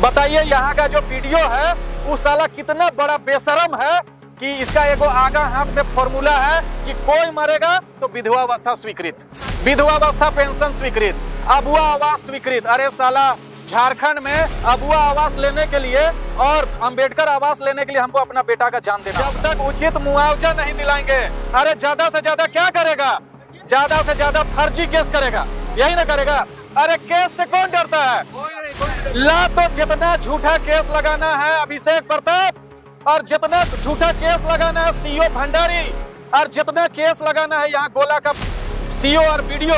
बताइए यहाँ का जो वीडियो है वो साला कितना बड़ा बेशरम है कि इसका एगो आगा हाथ में फॉर्मूला है कि कोई मरेगा तो विधवावस्था स्वीकृत, विधवावस्था पेंशन स्वीकृत, अबुआ आवास स्वीकृत। अरे साला झारखंड में अबुआ आवास लेने के लिए और अंबेडकर आवास लेने के लिए हमको अपना बेटा का जान देना। जब तक उचित मुआवजा नहीं दिलाएंगे, अरे ज्यादा से ज्यादा क्या करेगा, ज्यादा से ज्यादा फर्जी केस करेगा, यही ना करेगा। अरे केस से कौन डरता है? ला तो जितना झूठा केस लगाना है अभिषेक प्रताप, और जितना झूठा केस लगाना है सीओ भंडारी, और जितना केस लगाना है यहाँ गोला का सीओ और वीडियो,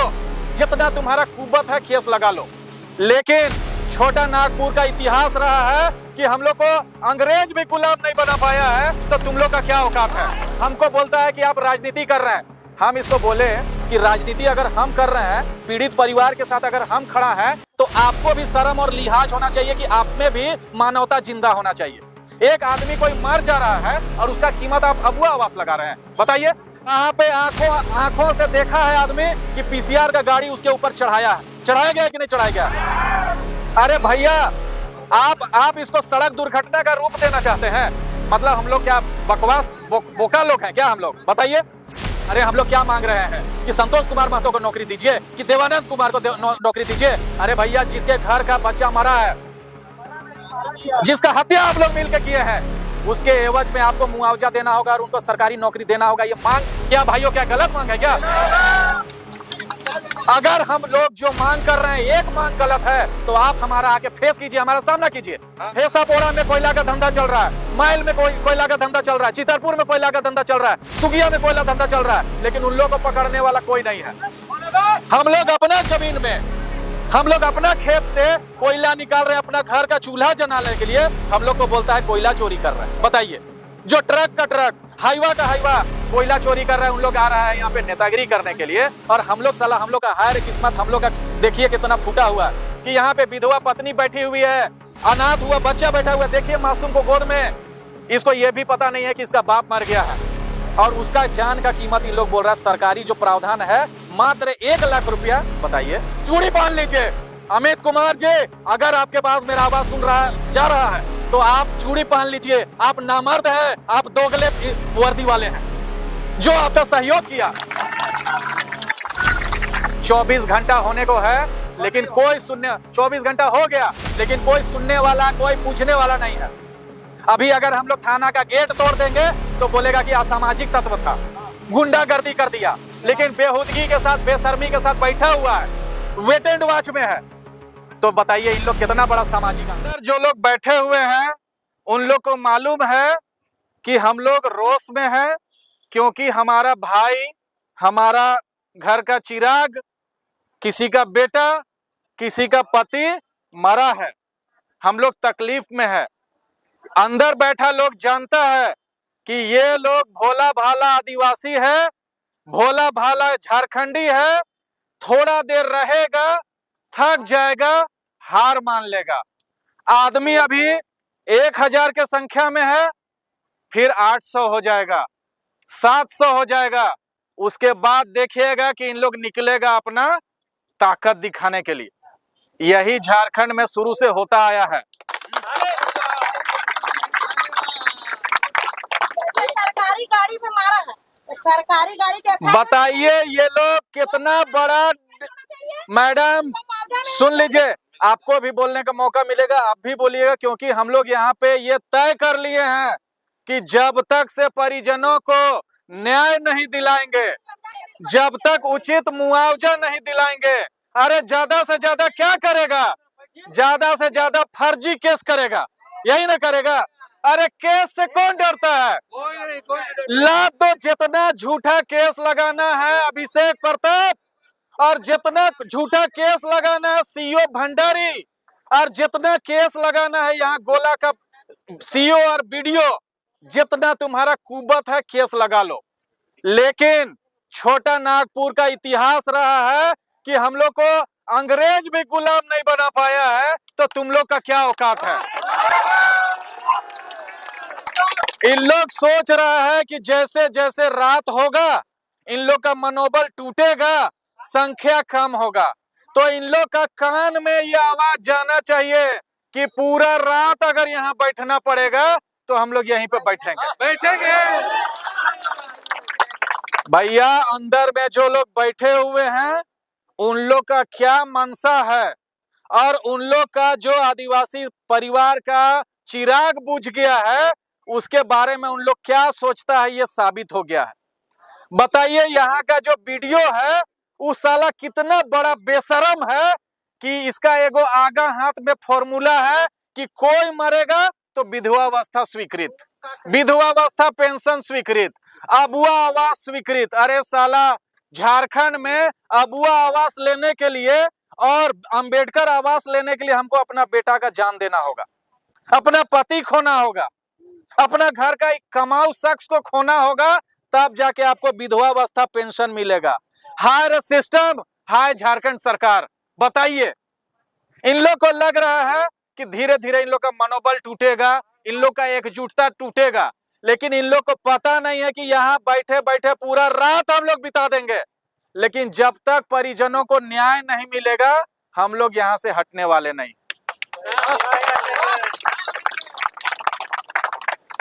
जितना तुम्हारा कुबत है केस लगा लो। लेकिन छोटा नागपुर का इतिहास रहा है कि हम लोग को अंग्रेज भी गुलाम नहीं बना पाया है, तो तुम लोग का क्या औकात है? हमको बोलता है कि आप राजनीति कर रहे हैं। हम इसको बोले कि राजनीति अगर हम कर रहे हैं, पीड़ित परिवार के साथ अगर हम खड़ा हैं, तो आपको भी शर्म और लिहाज होना चाहिए कि आप में भी मानवता जिंदा होना चाहिए। एक आदमी कोई मर जा रहा है और उसका कीमत आप अबुआ आवास लगा रहे हैं। बताइए, यहाँ पे आंखों से देखा है आदमी कि पीसीआर का गाड़ी उसके ऊपर चढ़ाया गया कि नहीं चढ़ाया गया? अरे भैया, आप इसको सड़क दुर्घटना का रूप देना चाहते हैं? मतलब हम लोग क्या बकवास बोका लोग हैं क्या हम लोग? बताइए। अरे हम लोग क्या मांग रहे हैं कि संतोष कुमार महतो को नौकरी दीजिए, कि देवानंद कुमार को नौकरी दीजिए? अरे भैया, जिसके घर का बच्चा मरा है, जिसका हत्या आप लोग मिलकर किए हैं, उसके एवज में आपको मुआवजा देना होगा और उनको सरकारी नौकरी देना होगा। ये मांग क्या भाइयों, क्या गलत मांग है क्या? अगर हम लोग जो मांग कर रहे हैं एक मांग गलत है, तो आप हमारा आके फेस कीजिए, हमारा सामना कीजिए। हेसापोरा में कोयला का धंधा चल रहा है, माइल में कोयला का धंधा चल रहा है, चितरपुर में कोयला का धंधा चल रहा है, सुगिया में कोयला धंधा चल रहा है, लेकिन उन लोगों को पकड़ने वाला कोई नहीं है। हम लोग अपना जमीन में, हम लोग अपना खेत से कोयला निकाल रहे हैं अपना घर का चूल्हा जलाने के लिए, हम लोग को बोलता है कोयला चोरी कर रहे हैं। बताइए, जो ट्रक का ट्रक, हाईवा का हाईवा कोयला चोरी कर रहे हैं, उन लोग आ रहा है यहाँ पे नेतागिरी करने के लिए, और हम लोग साला, हम लोग का हायर किस्मत, हम लोग का देखिए कितना फूटा हुआ है कि यहाँ पे विधवा पत्नी बैठी हुई है, अनाथ हुआ बच्चा बैठा हुआ है, देखिए मासूम को गोद में, इसको ये भी पता नहीं है कि इसका बाप मर गया है, और उसका जान का कीमत इन लोग बोल रहा है। सरकारी जो प्रावधान है मात्र 1 लाख रुपया। बताइए, चूड़ी पहन लीजिए। अमित कुमार जी, अगर आपके पास मेरा आवाज सुन रहा है, जा रहा है, तो आप चूड़ी पहन लीजिए। आप नामर्द हैं, आप दोगले वर्दी वाले हैं, जो आपका सहयोग किया। 24 घंटा होने को है, लेकिन कोई 24 घंटा हो गया, लेकिन कोई सुनने वाला, कोई पूछने वाला नहीं है। अभी अगर हम लोग थाना का गेट तोड़ देंगे तो बोलेगा कि असामाजिक तत्व था, गुंडागर्दी कर दिया, लेकिन बेहुदगी के साथ, बेशर्मी के साथ बैठा हुआ है, वेट एंड वॉच में है। तो बताइए, इन लोग कितना बड़ा सामाजिक। अंदर जो लोग बैठे हुए हैं उन लोग को मालूम है कि हम लोग रोष में हैं, क्योंकि हमारा भाई, हमारा घर का चिराग, किसी का बेटा, किसी का पति मरा है। हम लोग तकलीफ में है। अंदर बैठा लोग जानता है कि ये लोग भोला भाला आदिवासी है, भोला भाला झारखंडी है, थोड़ा देर रहेगा, थक जाएगा, हार मान लेगा। आदमी अभी 1000 के संख्या में है, फिर 800 हो जाएगा, 700 हो जाएगा, उसके बाद देखिएगा कि इन लोग निकलेगा अपना ताकत दिखाने के लिए। यही झारखंड में शुरू से होता आया है। सरकारी गाड़ी पे मारा है, सरकारी गाड़ी के। बताइए, ये लोग कितना बड़ा। मैडम सुन लीजिए, आपको भी बोलने का मौका मिलेगा, आप भी बोलिएगा, क्योंकि हम लोग यहाँ पे ये तय कर लिए हैं कि जब तक से परिजनों को न्याय नहीं दिलाएंगे, जब तक उचित मुआवजा नहीं दिलाएंगे, अरे ज्यादा से ज्यादा क्या करेगा, ज्यादा से ज्यादा फर्जी केस करेगा, यही ना करेगा। अरे केस से कौन डरता है? ला तो जितना झूठा केस लगाना है अभिषेक प्रताप, और जितना झूठा केस लगाना है सीओ भंडारी, और जितना केस लगाना है यहाँ गोला का सीओ और वीडियो, जितना तुम्हारा कुबत है केस लगा लो। लेकिन छोटा नागपुर का इतिहास रहा है कि हम लोग को अंग्रेज भी गुलाम नहीं बना पाया है, तो तुम लोग का क्या औकात है? इन लोग सोच रहा है कि जैसे जैसे रात होगा इन लोग का मनोबल टूटेगा, संख्या कम होगा, तो इन लोग का कान में ये आवाज जाना चाहिए कि पूरा रात अगर यहाँ बैठना पड़ेगा तो हम लोग यहीं पे बैठेंगे। भैया, अंदर में जो लोग बैठे हुए हैं उन लोग का क्या मनसा है और उन लोग का जो आदिवासी परिवार का चिराग बुझ गया है उसके बारे में उन लोग क्या सोचता है ये साबित हो गया है। बताइए, यहाँ का जो वीडियो है उस साला कितना बड़ा बेशरम है कि इसका एगो आगा हाथ में फॉर्मूला है कि कोई मरेगा तो विधवावस्था स्वीकृत, विधवावस्था पेंशन स्वीकृत, अबुआ आवास स्वीकृत। अरे साला, झारखंड में अबुआ आवास लेने के लिए और अंबेडकर आवास लेने के लिए हमको अपना बेटा का जान देना होगा, अपना पति खोना होगा, अपना घर का एक कमाऊ शख्स को खोना होगा, तब जाके आपको विधवावस्था पेंशन मिलेगा। हाय सिस्टम, हाय झारखंड सरकार। बताइए, इन लोग को लग रहा है कि धीरे धीरे इन लोग का मनोबल टूटेगा, इन लोग का एकजुटता टूटेगा, लेकिन इन लोग को पता नहीं है कि यहाँ बैठे बैठे पूरा रात हम लोग बिता देंगे, लेकिन जब तक परिजनों को न्याय नहीं मिलेगा हम लोग यहाँ से हटने वाले नहीं।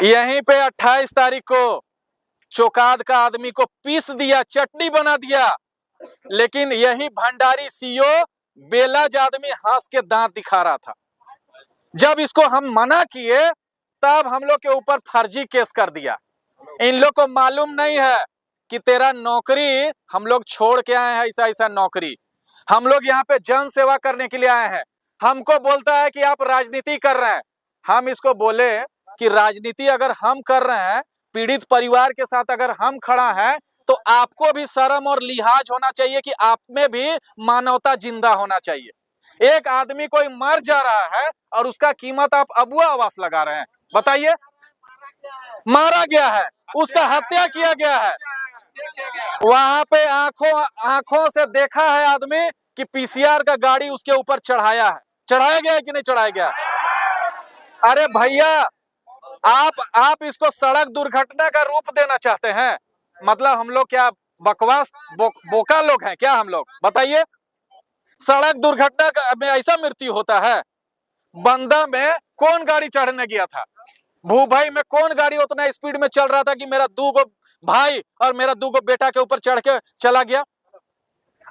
यहीं पे 28 तारीख को चौकाद का आदमी को पीस दिया, चटनी बना दिया, लेकिन यही भंडारी सीओ बेलाज आदमी हंस के दांत दिखा रहा था। जब इसको हम मना किए तब हम लोग के ऊपर फर्जी केस कर दिया। इन लोग को मालूम नहीं है कि तेरा नौकरी हम लोग छोड़ के आए हैं, ऐसा ऐसा नौकरी। हम लोग यहाँ पे जन सेवा करने के लिए आए हैं। हमको बोलता है कि आप राजनीति कर रहे हैं। हम इसको बोले कि राजनीति अगर हम कर रहे हैं, पीड़ित परिवार के साथ अगर हम खड़ा हैं, तो आपको भी शर्म और लिहाज होना चाहिए कि आप में भी मानवता जिंदा होना चाहिए। एक आदमी कोई मर जा रहा है और उसका कीमत आप अबुआ आवास लगा रहे हैं। बताइए, मारा गया है, उसका हत्या किया गया है, वहां पे आंखों से देखा है आदमी कि पीसीआर का गाड़ी उसके ऊपर चढ़ाया है। चढ़ाया गया है कि नहीं चढ़ाया गया? अरे भैया, आप इसको सड़क दुर्घटना का रूप देना चाहते हैं? मतलब हम लोग क्या बकवास बोका लोग हैं क्या हम लोग? बताइए, सड़क दुर्घटना में ऐसा मृत्यु होता है? बंदा में कौन गाड़ी चढ़ने गया था? भूभाई में कौन गाड़ी उतना स्पीड में चल रहा था कि मेरा 2 भाई और मेरा 2 बेटा के ऊपर चढ़ के चला गया?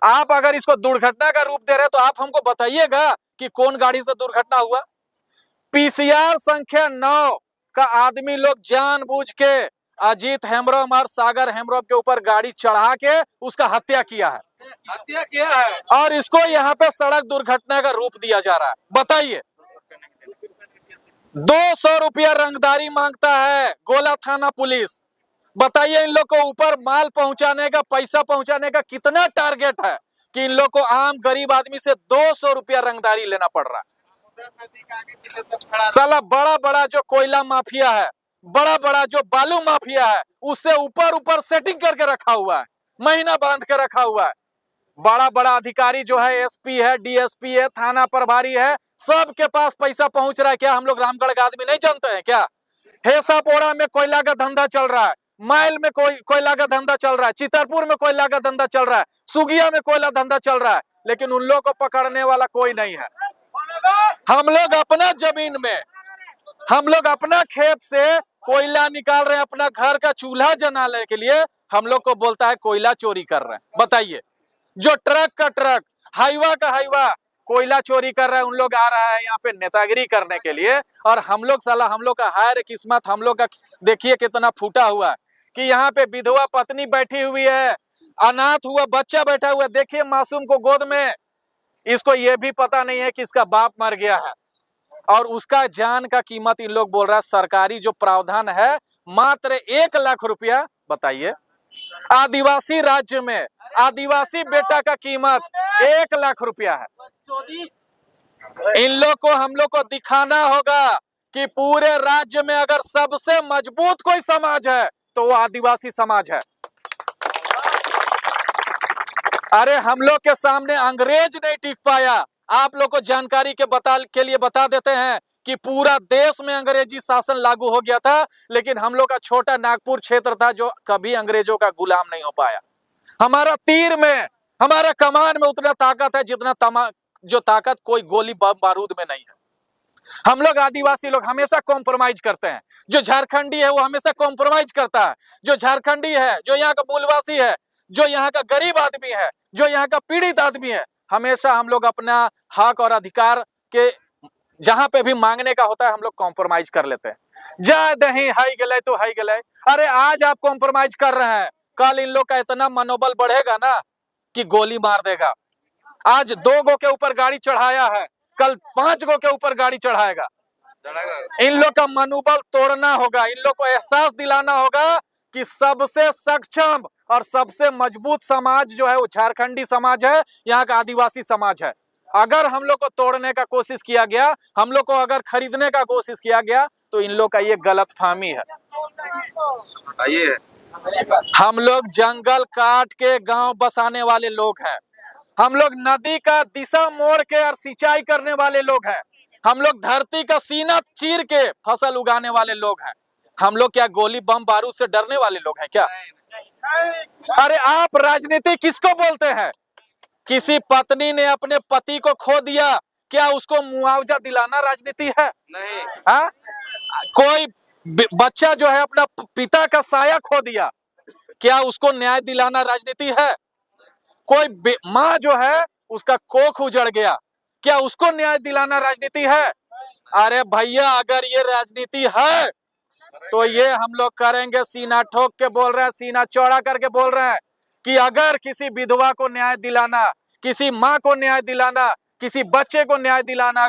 आप अगर इसको दुर्घटना का रूप दे रहे तो आप हमको बताइएगा कि कौन गाड़ी से दुर्घटना हुआ। पीसीआर संख्या 9 का आदमी लोग जानबूझ के अजीत हेम्ब्रम और सागर हेम्ब्रम के ऊपर गाड़ी चढ़ा के उसका हत्या किया है, और इसको यहाँ पे सड़क दुर्घटना का रूप दिया जा रहा है। बताइए, 200 रुपया रंगदारी मांगता है गोला थाना पुलिस। बताइए, इन लोग को ऊपर माल पहुंचाने का, पैसा पहुंचाने का कितना टारगेट है कि इन लोग को आम गरीब आदमी से 200 रुपया रंगदारी लेना पड़ रहा है। साला बड़ा बड़ा जो कोयला माफिया है, बड़ा बड़ा जो बालू माफिया है, उससे ऊपर सेटिंग करके रखा हुआ है, महीना बांध के रखा हुआ है। बड़ा बड़ा अधिकारी जो है, एसपी है, डीएसपी है, थाना प्रभारी है, सबके पास पैसा पहुंच रहा है। क्या हम लोग रामगढ़ का आदमी नहीं जानते हैं क्या? हेसापोड़ा में कोयला का धंधा चल रहा है, माइल में कोयला का धंधा चल रहा है, चितरपुर में कोयला का धंधा चल रहा है, सुगिया में कोयला धंधा चल रहा है, लेकिन उन लोग को पकड़ने वाला कोई नहीं है। हम लोग अपना जमीन में, हम लोग अपना खेत से कोयला निकाल रहे हैं अपना घर का चूल्हा जलाने के लिए, हम लोग को बोलता है कोयला चोरी कर रहे हैं। बताइए, जो ट्रक का ट्रक, हाईवा का हाईवा कोयला चोरी कर रहा है, उन लोग आ रहा है यहाँ पे नेतागिरी करने के लिए, और हम लोग साला, हम लोग का हाय किस्मत, हम लोग का देखिए कितना फूटा हुआ है कि यहाँ पे विधवा पत्नी बैठी हुई है, अनाथ हुआ बच्चा बैठा हुआ है। देखिए मासूम को गोद में, इसको ये भी पता नहीं है कि इसका बाप मर गया है, और उसका जान का कीमत इन लोग बोल रहा है सरकारी जो प्रावधान है मात्र 1 लाख रुपया। बताइए, आदिवासी राज्य में आदिवासी बेटा का कीमत 1 लाख रुपया है। इन लोग को, हम लोग को दिखाना होगा कि पूरे राज्य में अगर सबसे मजबूत कोई समाज है तो वो आदिवासी समाज है। अरे हम लोग के सामने अंग्रेज नहीं टिक पाया। आप लोग को जानकारी के लिए बता देते हैं कि पूरा देश में अंग्रेजी शासन लागू हो गया था, लेकिन हम लोग का छोटा नागपुर क्षेत्र था जो कभी अंग्रेजों का गुलाम नहीं हो पाया। हमारा तीर में, हमारा कमान में उतना ताकत है जितना जो ताकत कोई गोली बम बारूद में नहीं है। हम लोग आदिवासी लोग हमेशा कॉम्प्रोमाइज करते हैं। जो झारखंडी है वो हमेशा कॉम्प्रोमाइज करता है। जो झारखंडी है, जो यहाँ का मूलवासी है, जो यहाँ का गरीब आदमी है, जो यहाँ का पीड़ित आदमी है, हमेशा हम लोग अपना हक और अधिकार के जहां पे भी मांगने का होता है हम लोग कॉम्प्रोमाइज कर लेते हैं। जा दही हाई गले तो हाई गले। अरे आज आप कॉम्प्रोमाइज कर रहे हैं, कल इन लोग का इतना मनोबल बढ़ेगा ना कि गोली मार देगा। आज 2 गो के ऊपर गाड़ी चढ़ाया है, कल 5 गो के ऊपर गाड़ी चढ़ाएगा। इन लोग का मनोबल तोड़ना होगा, इन लोग को एहसास दिलाना होगा कि सबसे सक्षम और सबसे मजबूत समाज जो है वो झारखंडी समाज है, यहाँ का आदिवासी समाज है। अगर हम लोग को तोड़ने का कोशिश किया गया, हम लोग को अगर खरीदने का कोशिश किया गया, तो इन लोग का ये गलतफहमी है। हम लोग जंगल काट के गांव बसाने वाले लोग हैं। हम लोग नदी का दिशा मोड़ के और सिंचाई करने वाले लोग हैं। हम लोग धरती का सीना चीर के फसल उगाने वाले लोग हैं। हम लोग क्या गोली बम बारूद से डरने वाले लोग हैं क्या? अरे आप राजनीति किसको बोलते हैं? किसी पत्नी ने अपने पति को खो दिया, क्या उसको मुआवजा दिलाना राजनीति है? नहीं। हाँ? कोई बच्चा जो है अपना पिता का साया खो दिया, क्या उसको न्याय दिलाना राजनीति है? कोई माँ जो है उसका कोख उजड़ गया, क्या उसको न्याय दिलाना राजनीति है? अरे भैया अगर ये राजनीति है तो ये हम लोग करेंगे। सीना ठोक के बोल रहे हैं, सीना चौड़ा करके बोल रहे हैं कि अगर किसी विधवा को न्याय दिलाना, किसी माँ को न्याय दिलाना, किसी बच्चे को न्याय दिलाना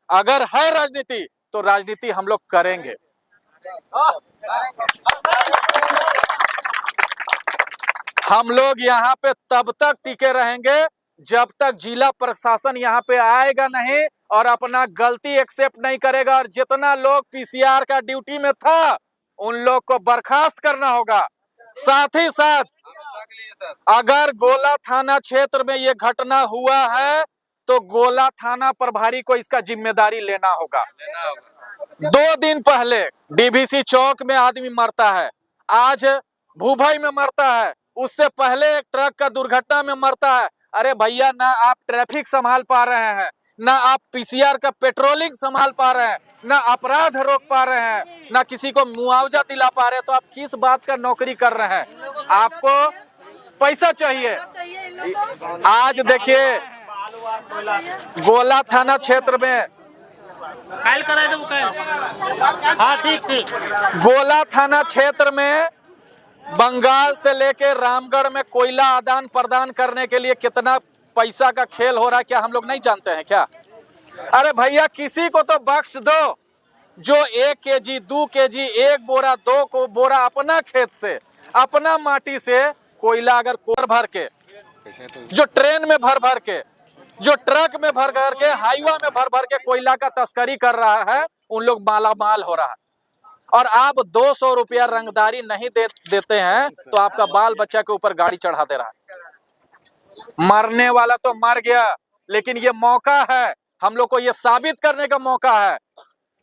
अगर है राजनीति, तो राजनीति हम लोग करेंगे। हम लोग यहाँ पे तब तक टिके रहेंगे जब तक जिला प्रशासन यहाँ पे आएगा नहीं और अपना गलती एक्सेप्ट नहीं करेगा। और जितना लोग पीसीआर का ड्यूटी में था उन लोग को बर्खास्त करना होगा। साथ ही साथ अगर गोला थाना क्षेत्र में ये घटना हुआ है तो गोला थाना प्रभारी को इसका जिम्मेदारी लेना होगा। 2 दिन पहले डीवीसी चौक में आदमी मरता है, आज भूभाई में मरता है, उससे पहले एक ट्रक का दुर्घटना में मरता है। अरे भैया ना आप ट्रैफिक संभाल पा रहे हैं, ना आप पीसीआर का पेट्रोलिंग संभाल पा रहे हैं, ना अपराध रोक पा रहे हैं, ना किसी को मुआवजा दिला पा रहे हैं, तो आप किस बात का नौकरी कर रहे हैं? आपको पैसा चाहिए। आज देखिए गोला थाना क्षेत्र में गोला थाना क्षेत्र में बंगाल से लेके रामगढ़ में कोयला आदान प्रदान करने के लिए कितना पैसा का खेल हो रहा है, क्या हम लोग नहीं जानते हैं क्या? अरे भैया किसी को तो बख्श दो जो 1 केजी 2 केजी 1 बोरा 2 बोरा अपना खेत से, अपना माटी से कोयला अगर कोर भर के, जो ट्रेन में भर भर के, जो ट्रक में भर भर के, हाईवा में भर भर के कोयला का तस्करी कर रहा है, उन लोग मालामाल हो रहा है। और आप 200 रुपया रंगदारी नहीं देते हैं तो आपका बाल बच्चा के ऊपर गाड़ी चढ़ा दे रहा है। मरने वाला तो मर गया, लेकिन ये मौका है, हम लोग को ये साबित करने का मौका है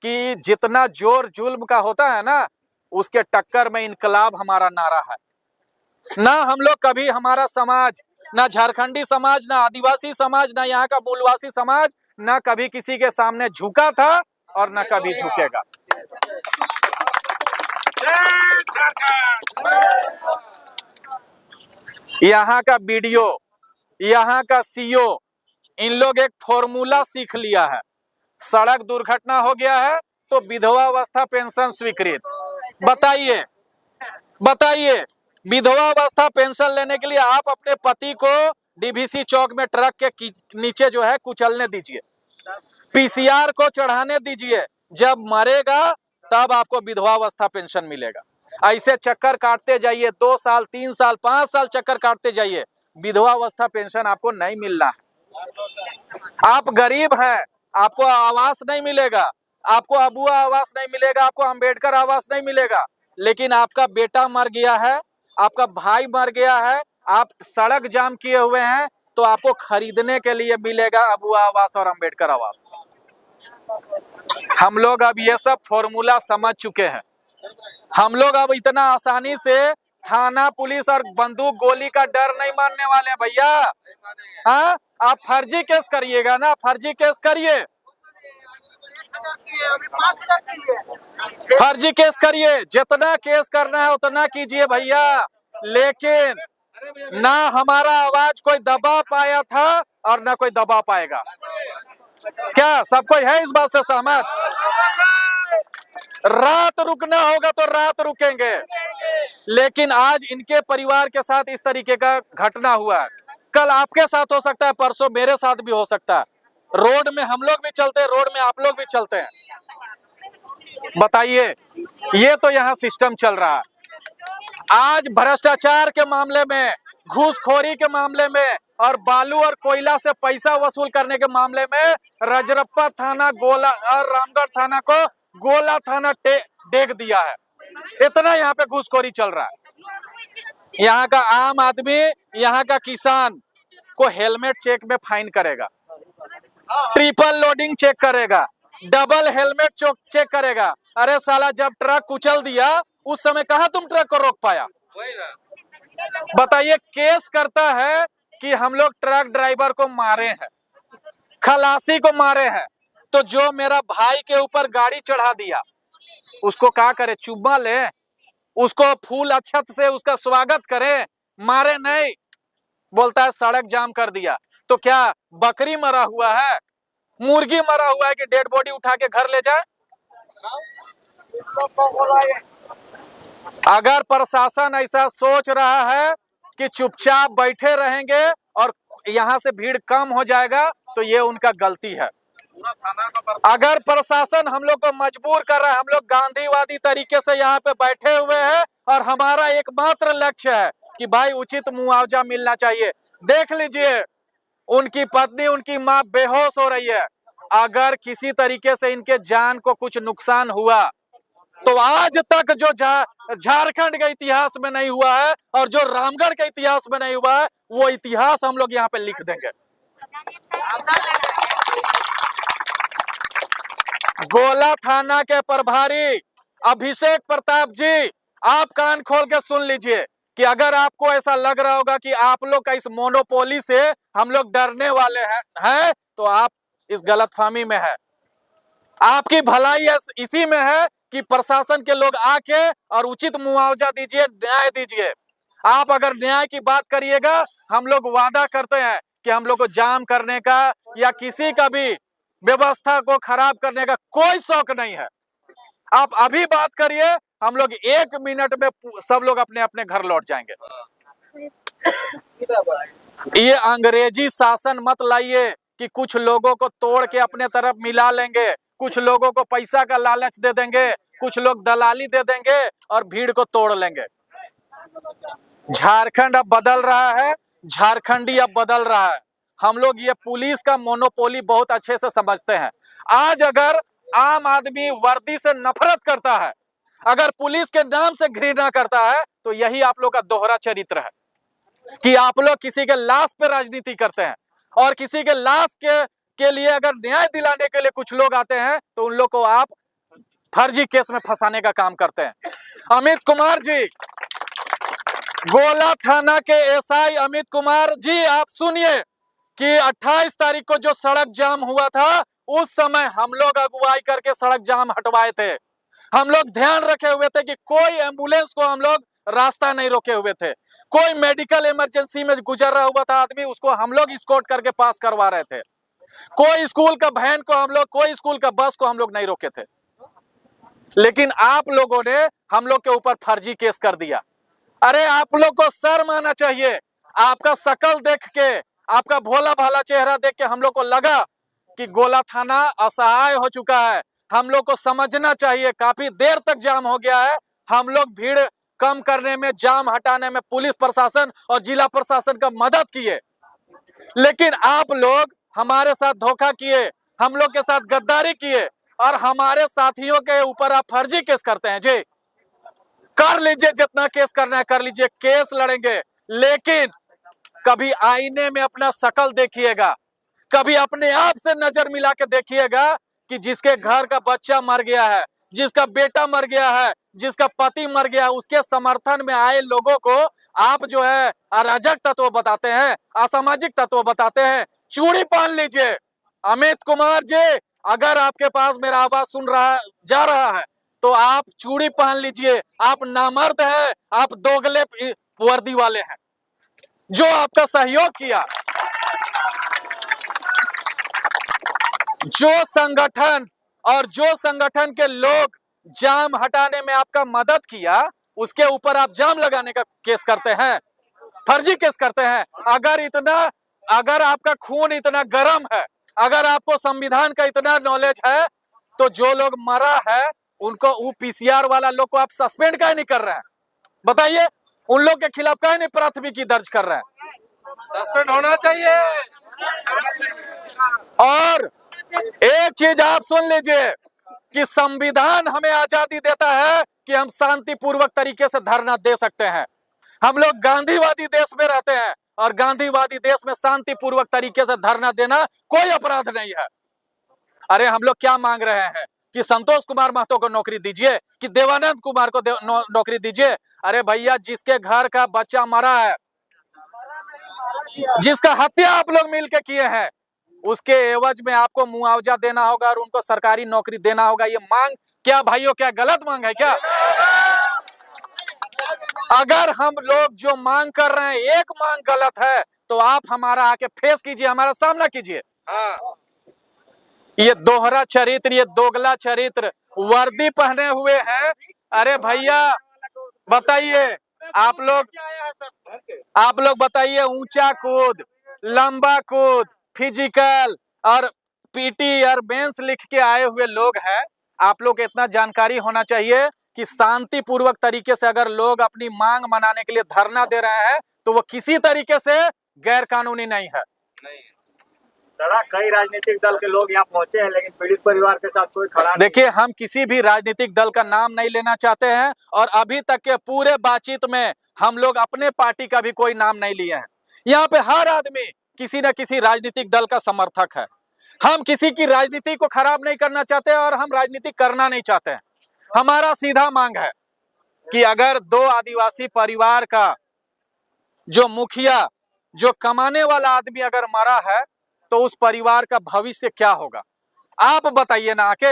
कि जितना जोर जुल्म का होता है ना, उसके टक्कर में इनकलाब हमारा नारा है। ना हम लोग कभी, हमारा समाज, ना झारखंडी समाज, ना आदिवासी समाज, ना यहाँ का मूलवासी समाज, ना कभी किसी के सामने झुका था और ना कभी झुकेगा। यहाँ का बीडीओ, यहाँ का सीओ, इन लोग एक फॉर्मूला सीख लिया है। सड़क दुर्घटना हो गया है तो विधवावस्था पेंशन स्वीकृत। बताइए बताइए, विधवावस्था पेंशन लेने के लिए आप अपने पति को डीवीसी चौक में ट्रक के नीचे जो है कुचलने दीजिए, पीसीआर को चढ़ाने दीजिए, जब मरेगा तब आपको विधवावस्था पेंशन मिलेगा। ऐसे चक्कर काटते जाइए, 2 साल 3 साल 5 साल चक्कर काटते जाइए, विधवावस्था पेंशन आपको नहीं मिल रहा है। आप गरीब हैं, आपको आवास नहीं मिलेगा, आपको अबुआ आवास नहीं मिलेगा, आपको अंबेडकर आवास नहीं मिलेगा, लेकिन आपका बेटा मर गया है, आपका भाई मर गया है, आप सड़क जाम किए हुए हैं, तो आपको खरीदने के लिए मिलेगा अबुआ आवास और अंबेडकर आवास। हम लोग अब ये सब फॉर्मूला समझ चुके हैं। हम लोग अब इतना आसानी से थाना पुलिस और बंदूक गोली का डर नहीं मानने वाले भैया। हाँ, आप फर्जी केस करिएगा ना, फर्जी केस करिए, अभी 5,000 कीजिए। फर्जी केस करिए, जितना केस करना है उतना कीजिए भैया, लेकिन ना हमारा आवाज कोई दबा पाया था और ना कोई दबा पाएगा। क्या सब कोई है इस बात से सहमत? रात रुकना होगा तो रात रुकेंगे, लेकिन आज इनके परिवार के साथ इस तरीके का घटना हुआ है, कल आपके साथ हो सकता है, परसों मेरे साथ भी हो सकता है। रोड में हम लोग भी चलते हैं, रोड में आप लोग भी चलते हैं। बताइए, ये तो यहाँ सिस्टम चल रहा है। आज भ्रष्टाचार के मामले में, घूसखोरी के मामले में और बालू और कोयला से पैसा वसूल करने के मामले में रजरप्पा थाना गोला और रामगढ़ थाना को गोला थाना डेग दिया है। इतना यहाँ पे घूसखोरी चल रहा है। यहाँ का आम आदमी, यहाँ का किसान को हेलमेट चेक में फाइन करेगा, ट्रिपल लोडिंग चेक करेगा, डबल हेलमेट चेक करेगा। अरे साला, जब ट्रक कुचल दिया उस समय कहा तुम ट्रक को रोक पाया? बताइए, केस करता है कि हम लोग ट्रक ड्राइवर को मारे हैं, खलासी को मारे हैं, तो जो मेरा भाई के ऊपर गाड़ी चढ़ा दिया उसको क्या करे? चुम्मा ले, उसको फूल अक्षत से उसका स्वागत करे, मारे नहीं। बोलता है सड़क जाम कर दिया। तो क्या बकरी मरा हुआ है, मुर्गी मरा हुआ है कि डेड बॉडी उठा के घर ले जाए? अगर प्रशासन ऐसा सोच रहा है कि चुपचाप बैठे रहेंगे और यहाँ से भीड़ कम हो जाएगा, तो ये उनका गलती है। अगर प्रशासन हम लोग को मजबूर कर रहा है, हम लोग गांधीवादी तरीके से यहाँ पे बैठे हुए हैं और हमारा एकमात्र लक्ष्य है कि भाई उचित मुआवजा मिलना चाहिए। देख लीजिए, उनकी पत्नी, उनकी माँ बेहोश हो रही है। अगर किसी तरीके से इनके जान को कुछ नुकसान हुआ तो आज तक जो झारखंड के इतिहास में नहीं हुआ है और जो रामगढ़ के इतिहास में नहीं हुआ है, वो इतिहास हम लोग यहाँ पे लिख देंगे। गोला थाना के प्रभारी अभिषेक प्रताप जी, आप कान खोल के सुन लीजिए कि अगर आपको ऐसा लग रहा होगा कि आप लोग का इस मोनोपोली से हम लोग डरने वाले हैं तो आप इस गलतफहमी में है। आपकी भलाई इसी में है कि प्रशासन के लोग आके और उचित मुआवजा दीजिए, न्याय दीजिए। आप अगर न्याय की बात करिएगा, हम लोग वादा करते हैं कि हम लोग को जाम करने का या किसी का भी व्यवस्था को खराब करने का कोई शौक नहीं है। आप अभी बात करिए, हम लोग 1 मिनट में सब लोग अपने अपने घर लौट जाएंगे। ये अंग्रेजी शासन मत लाइए कि कुछ लोगों को तोड़ के अपने तरफ मिला लेंगे, कुछ लोगों को पैसा का लालच दे देंगे, कुछ लोग दलाली दे देंगे और भीड़ को तोड़ लेंगे। झारखंड अब बदल रहा है, झारखंडी अब बदल रहा है। हम लोग ये पुलिस का मोनोपोली बहुत अच्छे से समझते हैं। आज अगर आम आदमी वर्दी से नफरत करता है, अगर पुलिस के नाम से घृणा करता है, तो यही आप लोग का दोहरा चरित्र है कि आप लोग किसी के लाश पे राजनीति करते हैं और किसी के लाश के लिए अगर न्याय दिलाने के लिए कुछ लोग आते हैं तो उन लोग को आप फर्जी केस में फंसाने का काम करते हैं। अमित कुमार जी, गोला थाना के एसआई अमित कुमार जी, आप सुनिए कि 28 तारीख को जो सड़क जाम हुआ था, उस समय हम लोग अगुवाई करके सड़क जाम हटवाए थे। हम लोग ध्यान रखे हुए थे कि कोई एम्बुलेंस को हम लोग रास्ता नहीं रोके हुए थे, कोई मेडिकल इमरजेंसी में गुजर रहा हुआ था आदमी, उसको हम लोग एस्कॉर्ट करके पास करवा रहे थे। कोई स्कूल का वैन को हम लोग, कोई स्कूल का बस को हम लोग नहीं रोके थे। लेकिन आप लोगों ने हम लोग के ऊपर फर्जी केस कर दिया। अरे आप लोग को शर्म आना चाहिए। आपका शकल देख के, आपका भोला भाला चेहरा देख के हम लोग को लगा कि गोला थाना असहाय हो चुका है। हम लोग को समझना चाहिए, काफी देर तक जाम हो गया है। हम लोग भीड़ कम करने में, जाम हटाने में पुलिस प्रशासन और जिला प्रशासन का मदद किए, लेकिन आप लोग हमारे साथ धोखा किए, हम लोग के साथ गद्दारी किए और हमारे साथियों के ऊपर आप फर्जी केस करते हैं। जी, कर लीजिए, जितना केस करना है कर लीजिए, केस लड़ेंगे, लेकिन कभी आईने में अपना शकल देखिएगा, कभी अपने आप से नजर मिला के देखिएगा कि जिसके घर का बच्चा मर गया है, जिसका बेटा मर गया है, जिसका पति मर गया है, उसके समर्थन में आए लोगों को आप जो है अराजक तत्व बताते हैं, असामाजिक तत्व बताते हैं। चूड़ी पहन लीजिए। अमित कुमार जी, अगर आपके पास मेरा आवाज सुन रहा जा रहा है तो आप चूड़ी पहन लीजिए, आप नामर्द है, आप दोगले वर्दी वाले हैं। जो आपका सहयोग किया, जो संगठन के लोग जाम हटाने में आपका मदद किया, उसके ऊपर आप जाम लगाने का केस करते हैं, फर्जी केस करते हैं। अगर आपका खून इतना गर्म है, अगर आपको संविधान का इतना नॉलेज है, तो जो लोग मरा है उनको, वो पीसीआर वाला लोग को आप सस्पेंड काहे नहीं कर रहे हैं? बताइए, उन लोग के खिलाफ काहे नहीं प्राथमिकी दर्ज कर रहे हैं? सस्पेंड होना चाहिए। और एक चीज आप सुन लीजिए कि संविधान हमें आजादी देता है कि हम शांतिपूर्वक तरीके से धरना दे सकते हैं। हम लोग गांधीवादी देश में रहते हैं और गांधीवादी देश में शांतिपूर्वक तरीके से धरना देना कोई अपराध नहीं है। अरे हम लोग क्या मांग रहे हैं कि संतोष कुमार महतो को नौकरी दीजिए, कि देवानंद कुमार को नौकरी दीजिए। अरे भैया, जिसके घर का बच्चा मरा है, जिसका हत्या आप लोग मिलकर किए हैं, उसके एवज में आपको मुआवजा देना होगा और उनको सरकारी नौकरी देना होगा। ये मांग क्या भाइयों, क्या गलत मांग है क्या? अगर हम लोग जो मांग कर रहे हैं एक मांग गलत है, तो आप हमारा आके फेस कीजिए, हमारा सामना कीजिए। ये दोहरा चरित्र, ये दोगला चरित्र, वर्दी पहने हुए हैं। अरे भैया बताइए, आप लोग बताइए, ऊंचा कूद, लंबा कूद, फिजिकल और पीटी और मेंस लिख के आए हुए लोग हैं। आप लोग को इतना जानकारी होना चाहिए कि शांतिपूर्वक तरीके से अगर लोग अपनी मांग मनाने के लिए धरना दे रहे हैं तो वो किसी तरीके से गैर कानूनी नहीं है। कई राजनीतिक दल के लोग यहाँ पहुंचे हैं, लेकिन पीड़ित परिवार के साथ कोई खड़ा नहीं। देखिए, हम किसी भी राजनीतिक दल का नाम नहीं लेना चाहते हैं और अभी तक के पूरे बातचीत में हम लोग अपने पार्टी का भी कोई नाम नहीं लिए हैं। यहाँ पे हर आदमी किसी न किसी राजनीतिक दल का समर्थक है। हम किसी की राजनीति को खराब नहीं करना चाहते और हम राजनीति करना नहीं चाहते हैं। हमारा सीधा मांग है कि अगर दो आदिवासी परिवार का जो मुखिया, जो कमाने वाला आदमी अगर मरा है, तो उस परिवार का भविष्य क्या होगा? आप बताइए ना आके।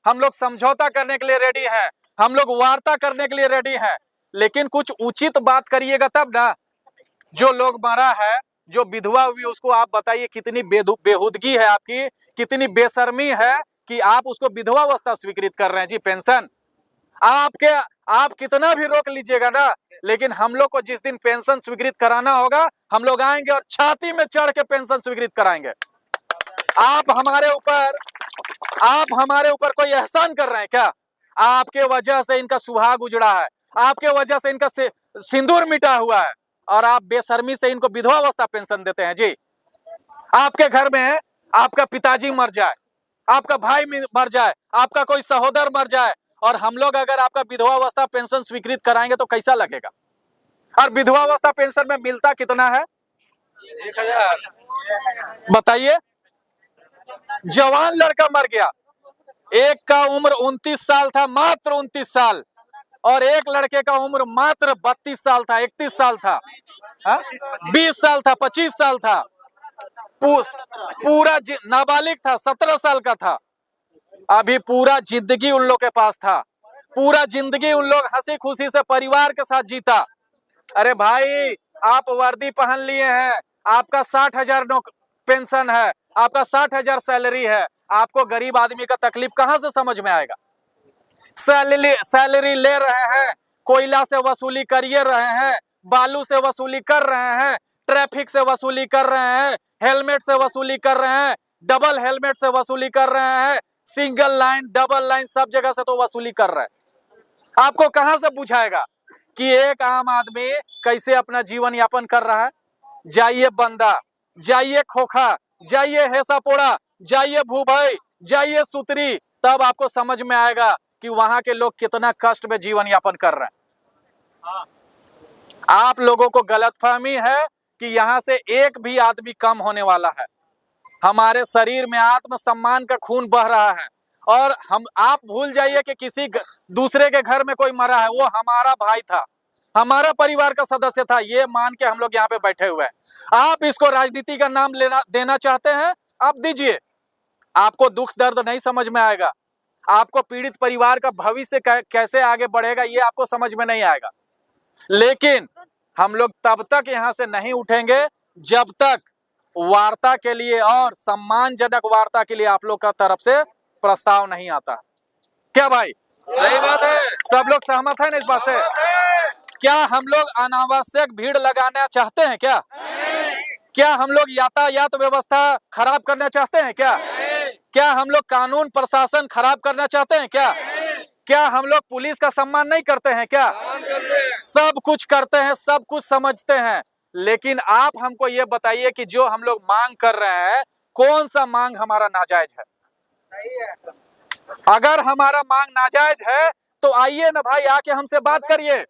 हम लोग समझौता करने के लिए रेडी हैं, हम लोग वार्ता करने के लिए रेडी हैं, लेकिन कुछ उचित बात करिएगा तब ना। जो लोग मरा है, जो विधवा हुई, उसको आप बताइए कितनी बेहुदगी है आपकी, कितनी बेशर्मी है कि आप उसको विधवा अवस्था स्वीकृत कर रहे हैं। जी पेंशन आप कितना भी रोक लीजिएगा ना, लेकिन हम लोग को जिस दिन पेंशन स्वीकृत कराना होगा, हम लोग आएंगे और छाती में चढ़ के पेंशन स्वीकृत कराएंगे। आप हमारे ऊपर कोई एहसान कर रहे हैं क्या? आपके वजह से इनका सुहाग उजड़ा है, आपके वजह से इनका सिंदूर मिटा हुआ है, और आप बेशर्मी से इनको विधवा अवस्था पेंशन देते हैं। जी, आपके घर में आपका पिताजी मर जाए, आपका भाई मर जाए, आपका कोई सहोदर मर जाए, और हम लोग अगर आपका विधवा अवस्था पेंशन स्वीकृत कराएंगे तो कैसा लगेगा? और विधवा अवस्था पेंशन में मिलता कितना है? 1000। बताइए, जवान लड़का मर गया, एक का उम्र 29 साल था, मात्र 29 साल, और एक लड़के का उम्र मात्र 32 साल था, 31 साल था, 20 साल था, 25 साल था, पूरा नाबालिग था, 17 साल का था। अभी पूरा जिंदगी उन लोग के पास था, पूरा जिंदगी उन लोग हंसी खुशी से परिवार के साथ जीता। अरे भाई, आप वर्दी पहन लिए हैं, आपका 60,000 पेंशन है, आपका 60,000 सैलरी है, आपको गरीब आदमी का तकलीफ कहां से समझ में आएगा? सैलरी ले रहे हैं, कोयला से वसूली करिए रहे हैं, बालू से वसूली कर रहे हैं, ट्रैफिक से वसूली कर रहे हैं, हेलमेट से वसूली कर रहे हैं, डबल हेलमेट से वसूली कर रहे हैं, सिंगल लाइन, डबल लाइन, सब जगह से तो वसूली कर रहे हैं। आपको कहां से बुझाएगा कि एक आम आदमी कैसे अपना जीवन यापन कर रहा है? जाइए बंदा, जाइए खोखा, जाइए हेसापोड़ा, जाइए भूभई, जाइए सुतरी, तब आपको समझ में आएगा कि वहां के लोग कितना कष्ट में जीवन यापन कर रहे हैं। आप लोगों को गलतफहमी है कि यहाँ से एक भी आदमी कम होने वाला है। हमारे शरीर में आत्मसम्मान का खून बह रहा है, और आप भूल जाइए कि किसी दूसरे के घर में कोई मरा है, वो हमारा भाई था, हमारा परिवार का सदस्य था, ये मान के हम लोग यहाँ पे बैठे हुए हैं। आप इसको राजनीति का नाम देना चाहते हैं, आप दीजिए, आपको दुख दर्द नहीं समझ में आएगा, आपको पीड़ित परिवार का भविष्य कैसे आगे बढ़ेगा ये आपको समझ में नहीं आएगा। लेकिन हम लोग तब तक यहाँ से नहीं उठेंगे जब तक वार्ता के लिए और सम्मानजनक वार्ता के लिए आप लोग का तरफ से प्रस्ताव नहीं आता। क्या भाई? सही बात है। सब लोग सहमत है ना इस बात से? क्या हम लोग अनावश्यक भीड़ लगाना चाहते हैं क्या? क्या हम लोग यातायात व्यवस्था खराब करना चाहते हैं क्या? क्या हम लोग कानून प्रशासन खराब करना चाहते हैं क्या? क्या हम लोग पुलिस का सम्मान नहीं करते हैं क्या? सब कुछ करते हैं, सब कुछ समझते हैं, लेकिन आप हमको ये बताइए कि जो हम लोग मांग कर रहे हैं कौन सा मांग हमारा नाजायज है? अगर हमारा मांग नाजायज है तो आइए ना भाई, आके हमसे बात करिए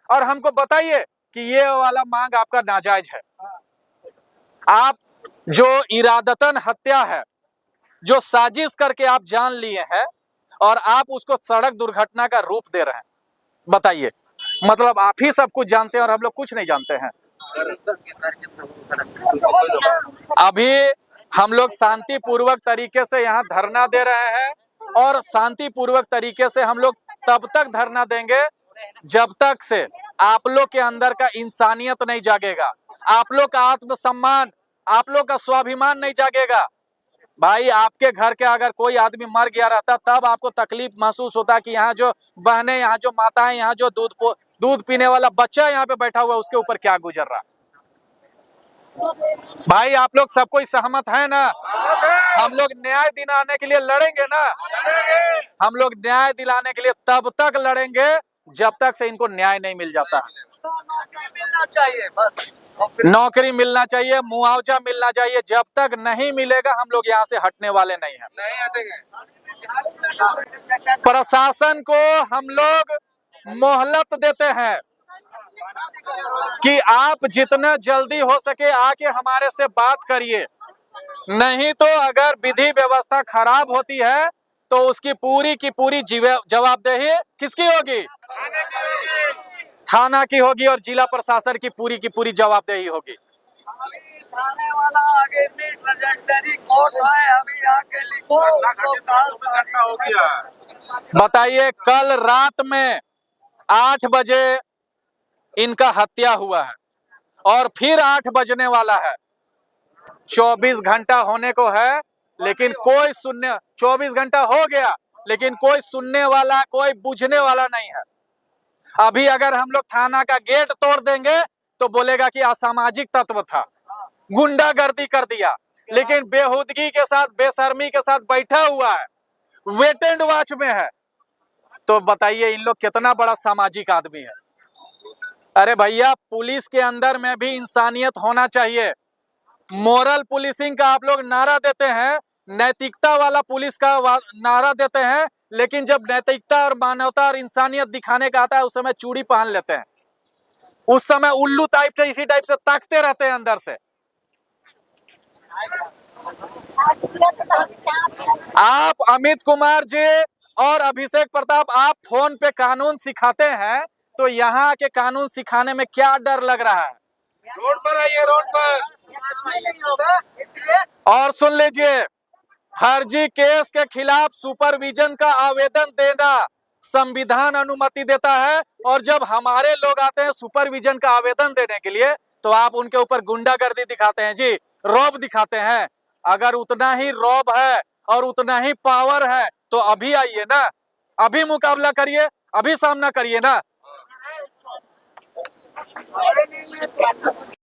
और हमको बताइए कि ये वाला मांग आपका नाजायज है। आप जो इरादतन हत्या है, जो साजिश करके आप जान लिए हैं और आप उसको सड़क दुर्घटना का रूप दे रहे हैं, बताइए, मतलब आप ही सब कुछ जानते हैं और हम लोग कुछ नहीं जानते हैं। अभी हम लोग शांतिपूर्वक तरीके से यहाँ धरना दे रहे हैं और शांतिपूर्वक तरीके से हम लोग तब तक धरना देंगे जब तक से आप लोग के अंदर का इंसानियत नहीं जागेगा, आप लोग का आत्मसम्मान, आप लोग का स्वाभिमान नहीं जागेगा। भाई आपके घर के अगर कोई आदमी मर गया रहता तब आपको तकलीफ महसूस होता कि यहाँ जो बहनें, यहाँ जो माताएं, यहाँ जो दूध पीने वाला बच्चा यहाँ पे बैठा हुआ उसके ऊपर क्या गुजर रहा। भाई आप लोग सब कोई सहमत है ना? हम लोग न्याय दिलाने के लिए लड़ेंगे ना? हम लोग न्याय दिलाने के लिए तब तक लड़ेंगे जब तक से इनको न्याय नहीं मिल जाता है। नौकरी मिलना चाहिए, मुआवजा मिलना चाहिए, जब तक नहीं मिलेगा हम लोग यहाँ से हटने वाले नहीं हैं। नहीं हटेंगे। प्रशासन को हम लोग मोहलत देते हैं कि आप जितना जल्दी हो सके आके हमारे से बात करिए, नहीं तो अगर विधि व्यवस्था खराब होती है तो उसकी पूरी की पूरी जवाबदेही किसकी होगी? थाना की होगी और जिला प्रशासन की पूरी जवाबदेही होगी। थाने वाला आगे लेजेंडरी कोर्ट है, अभी आके लिखो तो काल हो गया। बताइए, कल रात में 8 बजे इनका हत्या हुआ है और फिर 8 बजने वाला है। 24 घंटा होने को है लेकिन कोई 24 घंटा हो गया लेकिन कोई सुनने वाला, कोई बुझने वाला नहीं है। अभी अगर हम लोग थाना का गेट तोड़ देंगे तो बोलेगा कि असामाजिक तत्व था, गुंडागर्दी कर दिया, लेकिन बेहुदगी के साथ, बेशर्मी के साथ बैठा हुआ है, वेट एंड वॉच में है। तो बताइए इन लोग कितना बड़ा सामाजिक आदमी है। अरे भैया, पुलिस के अंदर में भी इंसानियत होना चाहिए। मोरल पुलिसिंग का आप लोग नारा देते हैं, नैतिकता वाला पुलिस का नारा देते हैं, लेकिन जब नैतिकता और मानवता और इंसानियत दिखाने का आता है उस समय चूड़ी पहन लेते हैं, उस समय उल्लू टाइप से, इसी टाइप से ताकते रहते हैं अंदर से। आप अमित कुमार जी और अभिषेक प्रताप, आप फोन पे कानून सिखाते हैं तो यहाँ के कानून सिखाने में क्या डर लग रहा है? रोड पर आइए, रोड पर। नहीं होगा, इसलिए और सुन लीजिए, फर्जी केस के खिलाफ सुपरविजन का आवेदन देना संविधान अनुमति देता है, और जब हमारे लोग आते हैं सुपरविजन का आवेदन देने के लिए तो आप उनके ऊपर गुंडागर्दी दिखाते हैं जी, रौब दिखाते हैं। अगर उतना ही रौब है और उतना ही पावर है तो अभी आइए ना, अभी मुकाबला करिए, अभी सामना करिए ना।